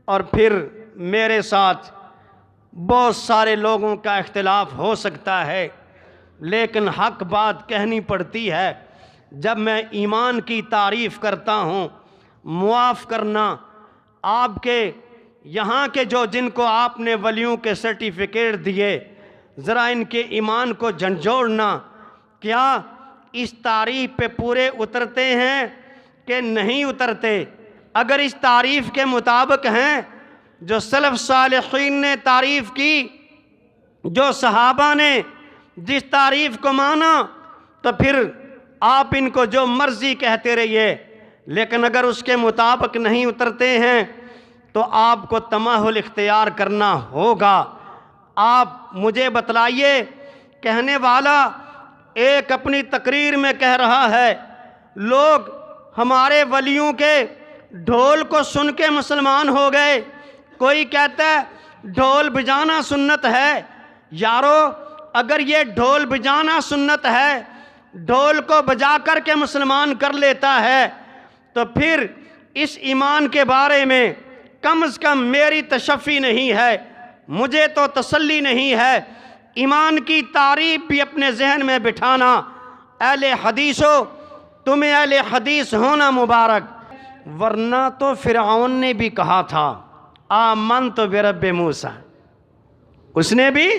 اور پھر میرے ساتھ بہت سارے لوگوں کا اختلاف ہو سکتا ہے، لیکن حق بات کہنی پڑتی ہے۔ جب میں ایمان کی تعریف کرتا ہوں، معاف کرنا، آپ کے یہاں کے جن کو آپ نے ولیوں کے سرٹیفکیٹ دیے، ذرا ان کے ایمان کو جھنجھوڑنا، کیا اس تعریف پہ پورے اترتے ہیں کہ نہیں اترتے؟ اگر اس تعریف کے مطابق ہیں جو سلف صالحین نے تعریف کی، جو صحابہ نے جس تعریف کو مانا، تو پھر آپ ان کو جو مرضی کہتے رہیے، لیکن اگر اس کے مطابق نہیں اترتے ہیں تو آپ کو تمہل اختیار کرنا ہوگا۔ آپ مجھے بتلائیے، کہنے والا ایک اپنی تقریر میں کہہ رہا ہے لوگ ہمارے ولیوں کے ڈھول کو سن کے مسلمان ہو گئے، کوئی کہتا ہے ڈھول بجانا سنت ہے۔ یارو، اگر یہ ڈھول بجانا سنت ہے، ڈھول کو بجا کر کے مسلمان کر لیتا ہے، تو پھر اس ایمان کے بارے میں کم از کم میری تشفی نہیں ہے، مجھے تو تسلی نہیں ہے۔ ایمان کی تعریف بھی اپنے ذہن میں بٹھانا۔ اہل حدیثو، تمہیں اہل حدیث ہونا مبارک، ورنہ تو فرعون نے بھی کہا تھا آمنت برب موسیٰ، اس نے بھی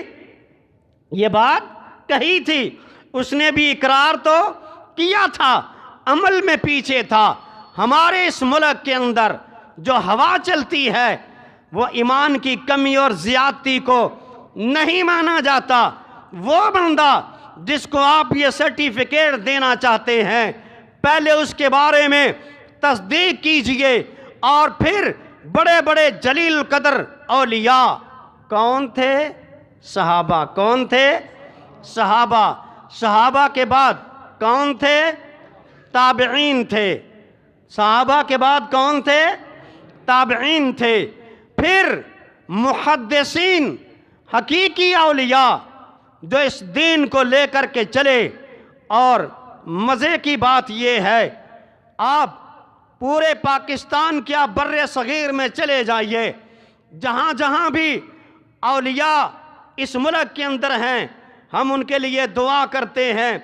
یہ بات کہی تھی، اس نے بھی اقرار تو کیا تھا، عمل میں پیچھے تھا۔ ہمارے اس ملک کے اندر جو ہوا چلتی ہے وہ ایمان کی کمی اور زیادتی کو نہیں مانا جاتا۔ وہ بندہ جس کو آپ یہ سرٹیفکیٹ دینا چاہتے ہیں، پہلے اس کے بارے میں تصدیق کیجئے، اور پھر بڑے بڑے جلیل قدر اولیاء کون تھے؟ صحابہ۔ کون تھے؟ صحابہ۔ صحابہ کے بعد کون تھے؟ تابعین تھے۔ صحابہ کے بعد کون تھے؟ تابعین تھے۔ پھر محدثین، حقیقی اولیاء جو اس دین کو لے کر کے چلے۔ اور مزے کی بات یہ ہے، آپ پورے پاکستان کیا بر صغیر میں چلے جائیے، جہاں جہاں بھی اولیاء اس ملک کے اندر ہیں، ہم ان کے لیے دعا کرتے ہیں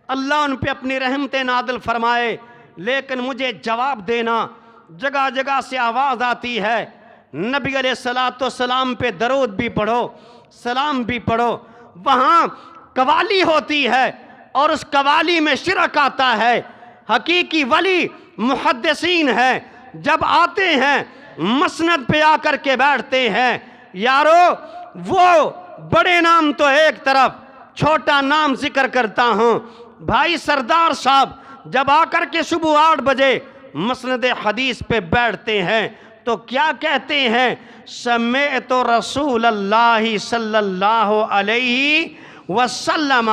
اللہ ان پہ اپنی رحمتیں نازل فرمائے۔ لیکن مجھے جواب دینا، جگہ جگہ سے آواز آتی ہے نبی علیہ السلام پہ درود بھی پڑھو، سلام بھی پڑھو۔ وہاں قوالی ہوتی ہے اور اس قوالی میں شرک آتا ہے۔ حقیقی ولی محدثین ہیں، جب آتے ہیں مسند پہ آ کر کے بیٹھتے ہیں۔ یارو، وہ بڑے نام تو ایک طرف، چھوٹا نام ذکر کرتا ہوں۔ بھائی سردار صاحب جب آ کر کے صبح 8 بجے مسند حدیث پہ بیٹھتے ہیں تو کیا کہتے ہیں؟ سمعت رسول اللہ صلی اللہ علیہ وسلم